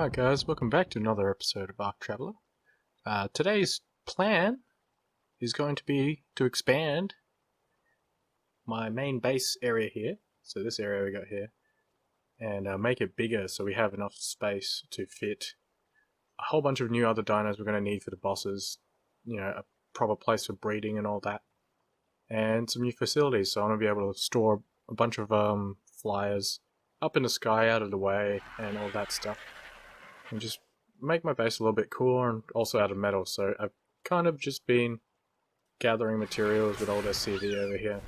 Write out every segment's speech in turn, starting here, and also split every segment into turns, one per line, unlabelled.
Right guys, welcome back to another episode of ARK Traveler. Today's plan is going to be to expand my main base area here, so this area we got here, and make it bigger so we have enough space to fit a whole bunch of new other dinos we're going to need for the bosses, a proper place for breeding and all that, and some new facilities, so I want to be able to store a bunch of flyers up in the sky out of the way and all that stuff. And just make my base a little bit cooler and also out of metal. So I've kind of just been gathering materials with old SCV over here.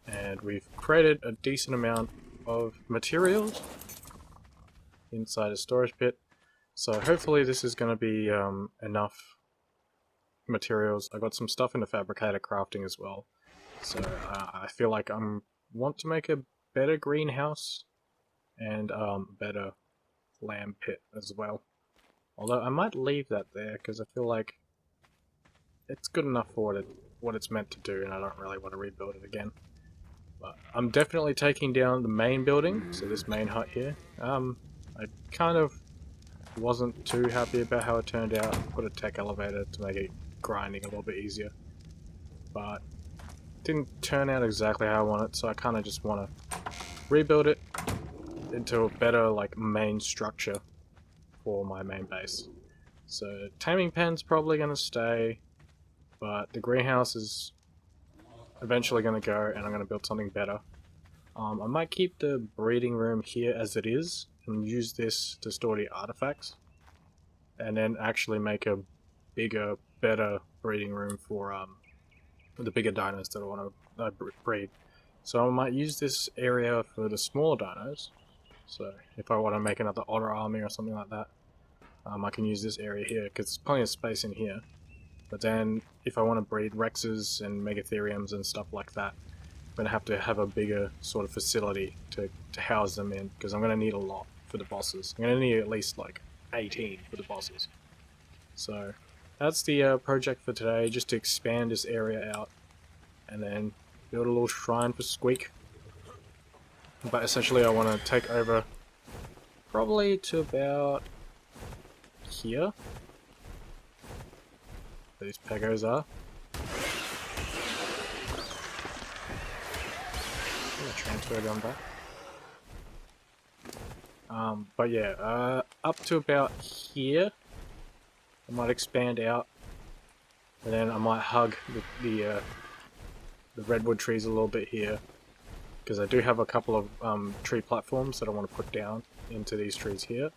And we've created a decent amount of materials inside a storage pit. So hopefully this is going to be enough materials. I got some stuff in the fabricator crafting as well. So I feel like I want to make a better greenhouse and better lamb pit as well. Although I might leave that there because I feel like it's good enough for what it's meant to do, and I don't really want to rebuild it again. But I'm definitely taking down the main building, so this main hut here. I kind of wasn't too happy about how it turned out. Put a tech elevator to make it grinding a little bit easier, but it didn't turn out exactly how I want it, so I kind of just want to rebuild it into a better main structure for my main base. So taming pen's probably going to stay, but the greenhouse is eventually going to go and I'm going to build something better. I might keep the breeding room here as it is and use this to store the artifacts, and then actually make a bigger, better breeding room for the bigger dinos that I want to breed. So I might use this area for the smaller dinos. So if I want to make another otter army or something like that, I can use this area here because there's plenty of space in here. But then if I want to breed Rexes and Megatheriums and stuff like that, I'm going to have a bigger sort of facility to house them in, because I'm going to need a lot for the bosses. I'm going to need at least 18 for the bosses. So that's the project for today, just to expand this area out and then build a little shrine for Squeak. But essentially I want to take over probably to about here. These pegos are. I'm going to transfer them back. But yeah, up to about here I might expand out, and then I might hug the redwood trees a little bit here, because I do have a couple of tree platforms that I want to put down into these trees here.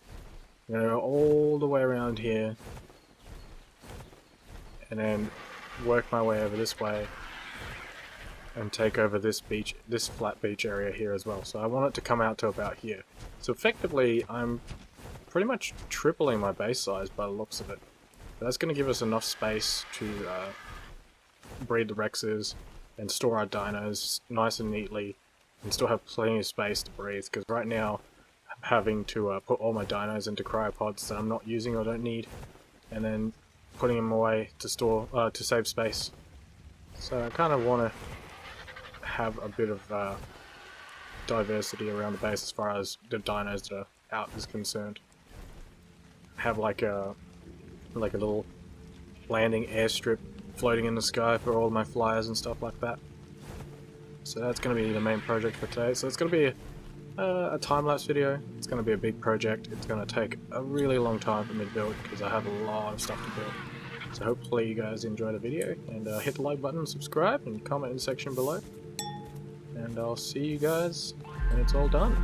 I'm going to go all the way around here, and then work my way over this way, and take over this flat beach area here as well. So I want it to come out to about here. So effectively, I'm pretty much tripling my base size by the looks of it. But that's going to give us enough space to breed the Rexes and store our dinos nice and neatly, and still have plenty of space to breathe, because right now I'm having to put all my dinos into cryopods that I'm not using or don't need, and then putting them away to store to save space. So I kind of want to have a bit of diversity around the base as far as the dinos that are out is concerned. Have like a little landing airstrip floating in the sky for all my flyers and stuff like that. So that's going to be the main project for today. So it's going to be a time-lapse video. It's going to be a big project. It's going to take a really long time for me to build, because I have a lot of stuff to build. So hopefully you guys enjoy the video, and hit the like button, subscribe, and comment in the section below. And I'll see you guys when it's all done.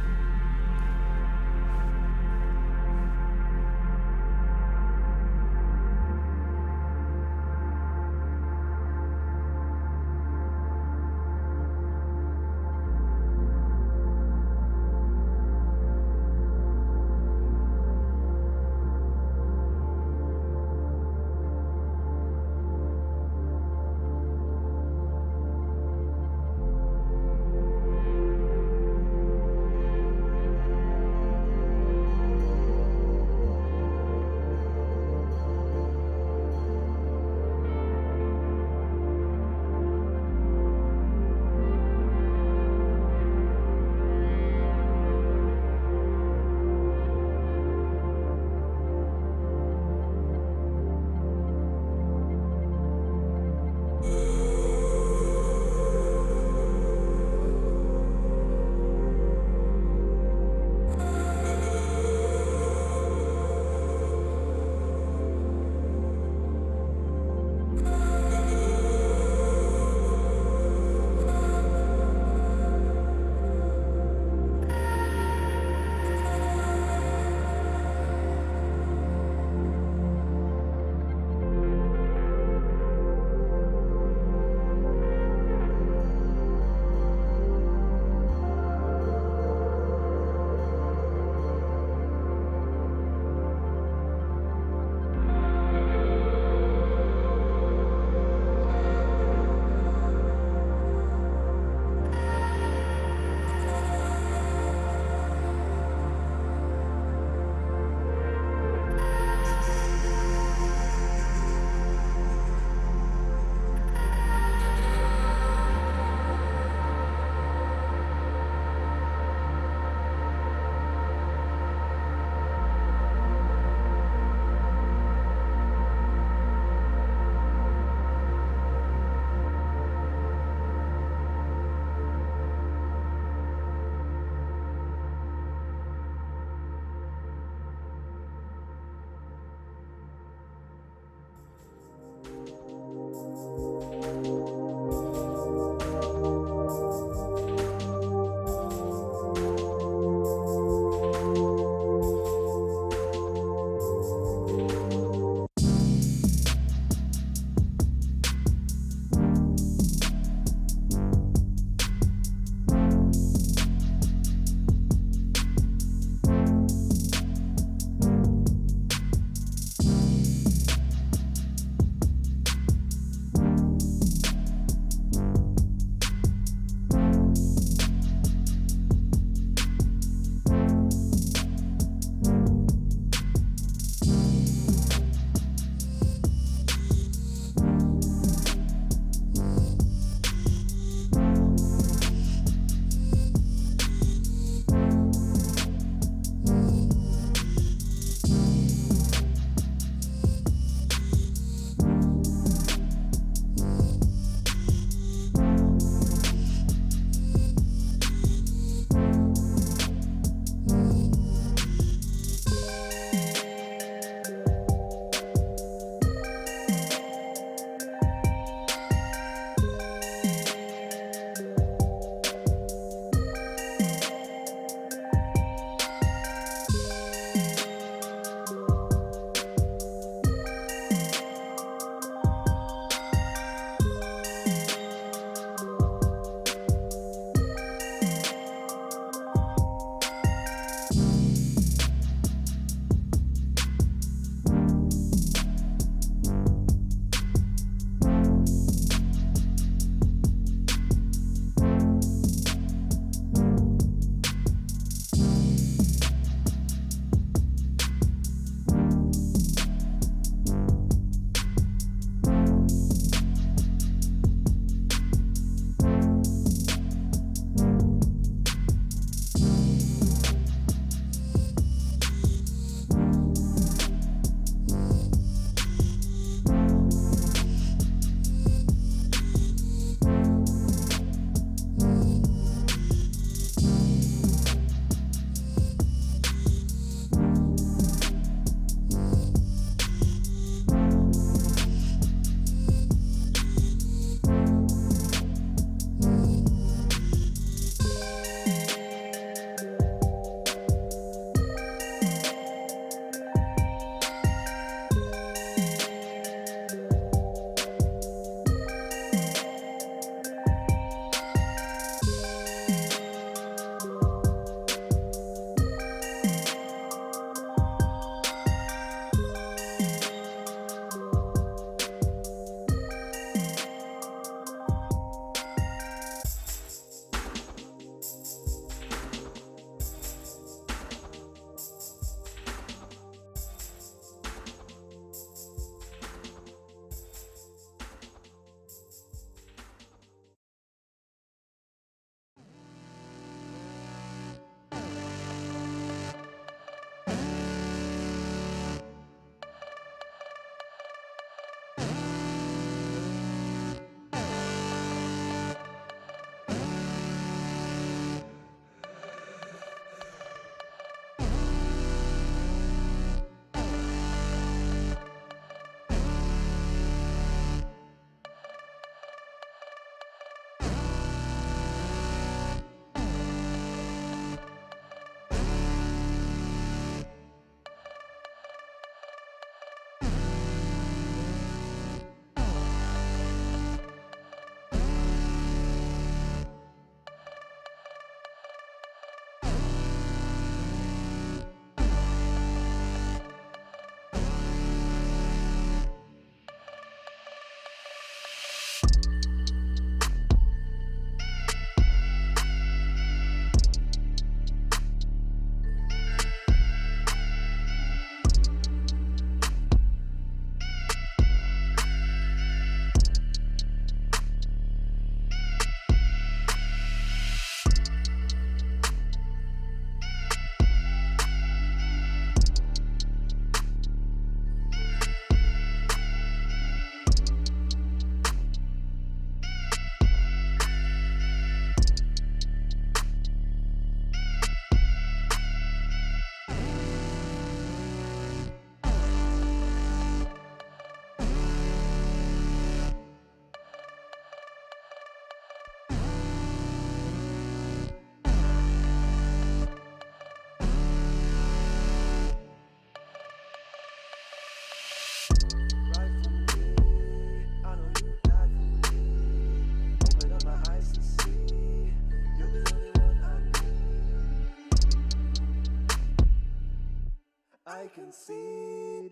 concede.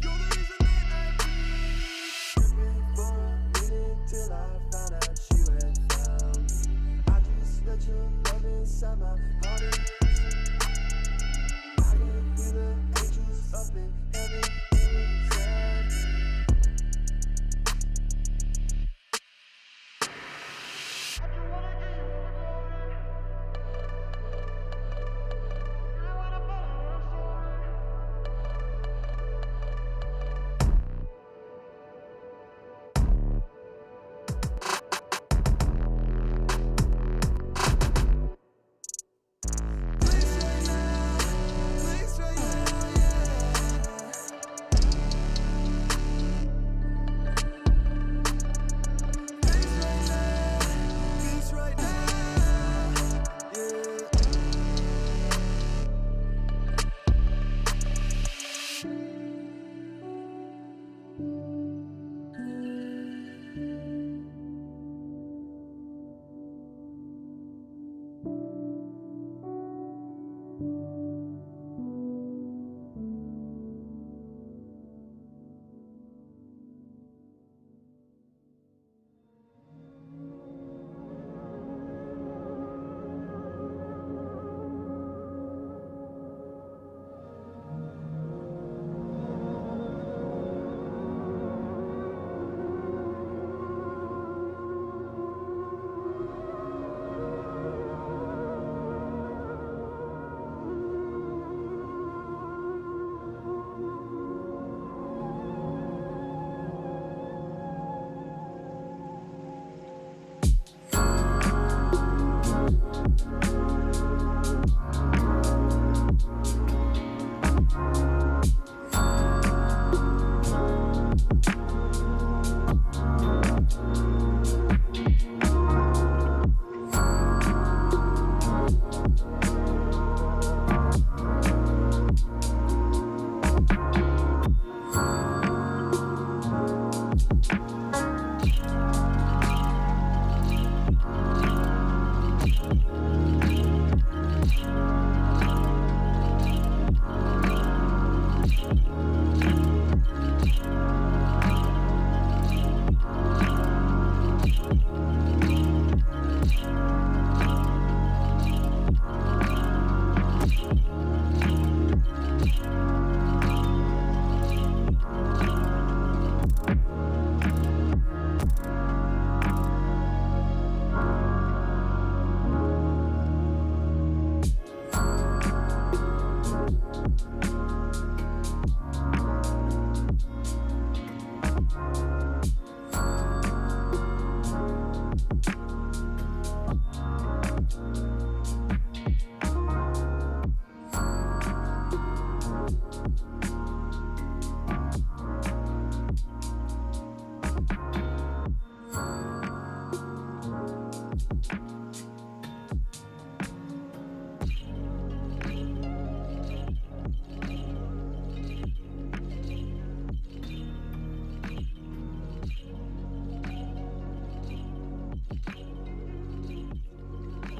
You're the reason that I breathe. Tripping for a minute till I found out you had found me. I just let your love inside my heart and I can hear the angels up in heaven inside me.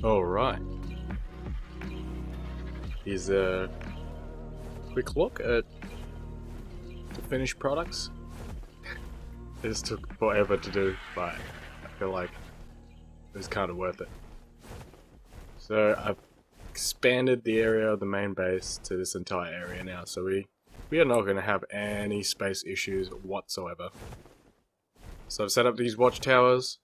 Alright. Here's a quick look at the finished products. This took forever to do, but I feel like it was kind of worth it. So I've expanded the area of the main base to this entire area now, so we are not going to have any space issues whatsoever. So I've set up these watchtowers,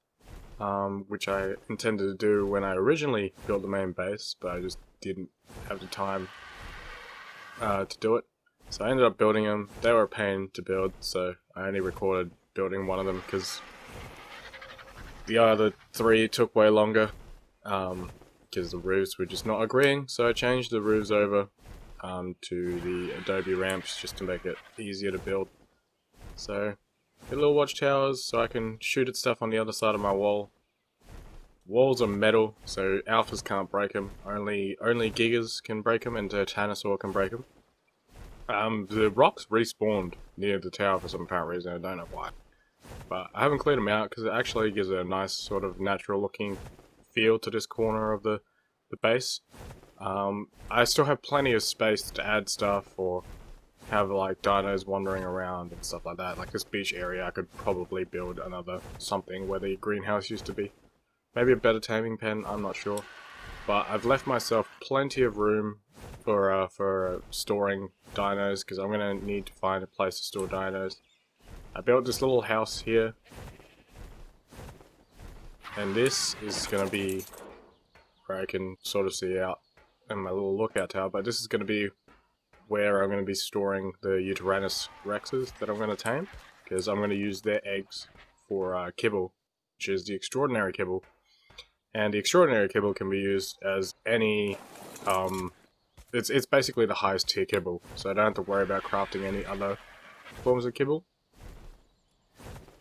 which I intended to do when I originally built the main base, but I just didn't have the time to do it. So I ended up building them. They were a pain to build, so I only recorded building one of them because the other three took way longer because the roofs were just not agreeing. So I changed the roofs over to the adobe ramps just to make it easier to build. So get little watchtowers so I can shoot at stuff on the other side of my wall. Walls are metal, so alphas can't break them. Only gigas can break them, and Titanosaur can break them. The rocks respawned near the tower for some apparent reason. I don't know why, but I haven't cleared them out because it actually gives a nice sort of natural looking feel to this corner of the base. I still have plenty of space to add stuff or have like dinos wandering around and stuff like that. Like this beach area, I could probably build another something where the greenhouse used to be. Maybe a better taming pen, I'm not sure. But I've left myself plenty of room for storing dinos, because I'm going to need to find a place to store dinos. I built this little house here. And this is going to be where I can sort of see out in my little lookout tower, but this is going to be where I'm going to be storing the Uranus Rexes that I'm going to tame, because I'm going to use their eggs for kibble, which is the extraordinary kibble. And the extraordinary kibble can be used as any, it's basically the highest tier kibble, so I don't have to worry about crafting any other forms of kibble.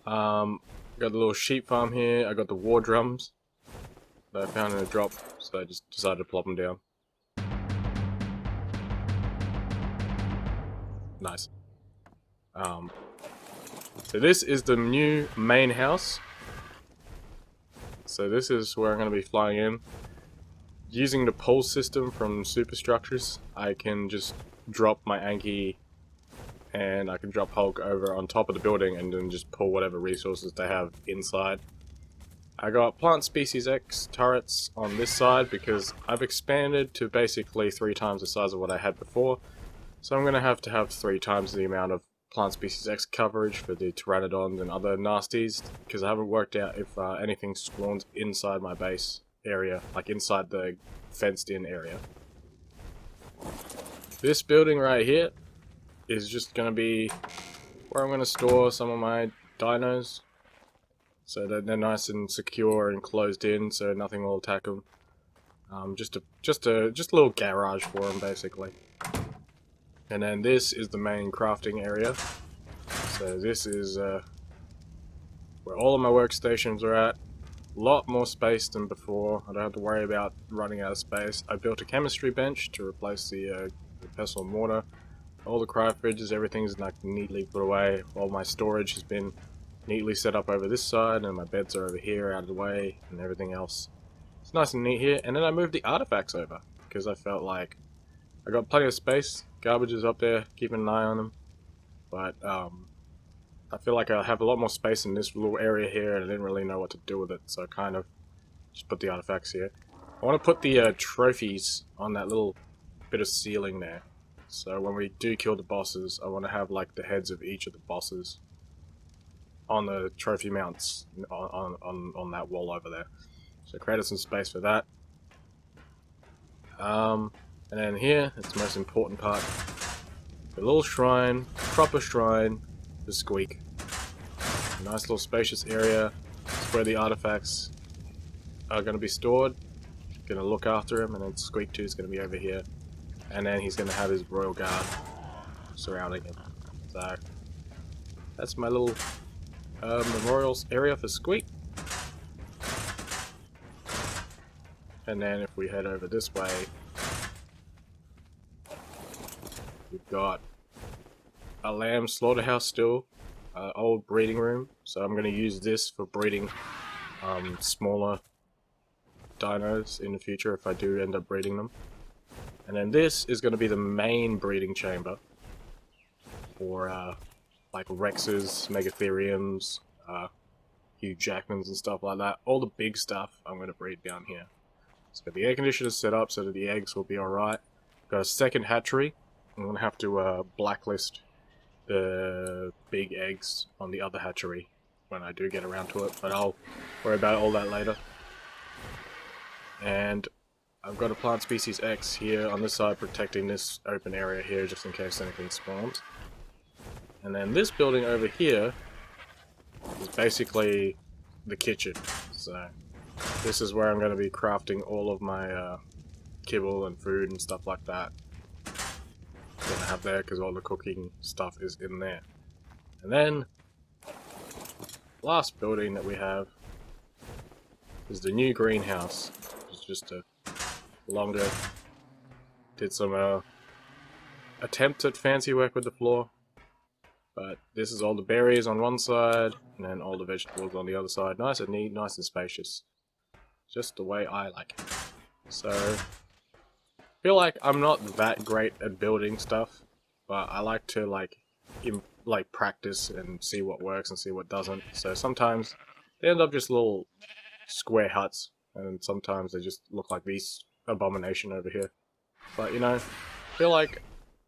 Got the little sheep farm here, I got the war drums that I found in a drop, so I just decided to plop them down. Nice. So this is the new main house. So this is where I'm going to be flying in. Using the pole system from superstructures, I can just drop my Anki and I can drop Hulk over on top of the building and then just pull whatever resources they have inside. I got Plant Species X turrets on this side because I've expanded to basically 3 times the size of what I had before. So I'm going to have 3 times the amount of Plant Species X coverage for the Pteranodons and other nasties, because I haven't worked out if anything spawns inside my base area, like inside the fenced in area. This building right here is just going to be where I'm going to store some of my dinos, so that they're nice and secure and closed in, so nothing will attack them. Just a little garage for them, basically. And then this is the main crafting area. So this is where all of my workstations are at. A lot more space than before. I don't have to worry about running out of space. I built a chemistry bench to replace the pestle and mortar. All the craft fridges, everything's like neatly put away. All my storage has been neatly set up over this side, and my beds are over here out of the way, and everything else. It's nice and neat here. And then I moved the artifacts over because I felt like I got plenty of space. Garbage is up there, keeping an eye on them. But I feel like I have a lot more space in this little area here, and I didn't really know what to do with it, so I kind of just put the artifacts here. I want to put the trophies on that little bit of ceiling there. So when we do kill the bosses, I want to have like the heads of each of the bosses on the trophy mounts on that wall over there. So I created some space for that. And then here, it's the most important part. The little shrine, proper shrine, the Squeak. A nice little spacious area. It's where the artifacts are going to be stored. Going to look after him, and then Squeak 2 is going to be over here. And then he's going to have his royal guard surrounding him. So, that's my little memorials area for Squeak. And then if we head over this way, we've got a lamb slaughterhouse still, old breeding room, so I'm going to use this for breeding smaller dinos in the future if I do end up breeding them. And then this is going to be the main breeding chamber for like Rexes, Megatheriums, Hugh Jackmans and stuff like that. All the big stuff I'm going to breed down here. So the air conditioner is set up so that the eggs will be alright. Got a second hatchery. I'm going to have to blacklist the big eggs on the other hatchery when I do get around to it, but I'll worry about all that later. And I've got a Plant Species X here on this side protecting this open area here just in case anything spawns. And then this building over here is basically the kitchen. So this is where I'm going to be crafting all of my kibble and food and stuff like that. I'm going to have there because all the cooking stuff is in there. And then last building that we have is the new greenhouse. It's just a longer, did some attempts at fancy work with the floor, but this is all the berries on one side and then all the vegetables on the other side. Nice and neat, nice and spacious, just the way I like it. So feel like I'm not that great at building stuff, but I like to like practice and see what works and see what doesn't. So sometimes they end up just little square huts, and sometimes they just look like this abomination over here. But you know, I feel like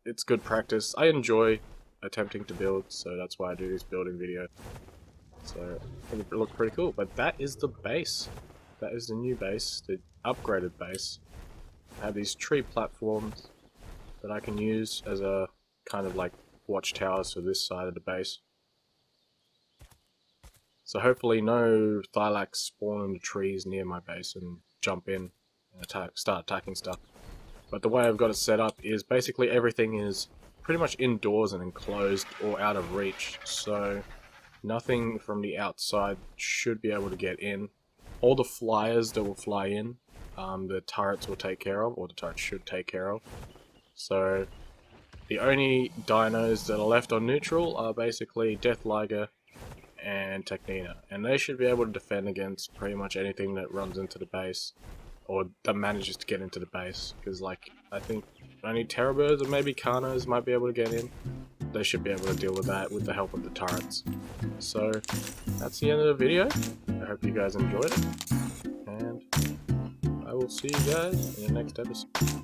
it's good practice. I enjoy attempting to build, so that's why I do this building video. So it looked pretty cool. But that is the base. That is the new base, the upgraded base. I have these tree platforms that I can use as a kind of like watchtowers for this side of the base. So hopefully no Thylax spawn in the trees near my base and jump in and start attacking stuff. But the way I've got it set up is basically everything is pretty much indoors and enclosed or out of reach. So nothing from the outside should be able to get in. All the flyers that will fly in, the turrets will take care of, or the turrets should take care of. So the only dinos that are left on neutral are basically Death Liger and Technina, and they should be able to defend against pretty much anything that runs into the base, or that manages to get into the base, because like, I think only Terrorbirds or maybe Carnos might be able to get in. They should be able to deal with that with the help of the turrets. So that's the end of the video. I hope you guys enjoyed it, and I will see you guys in the next episode.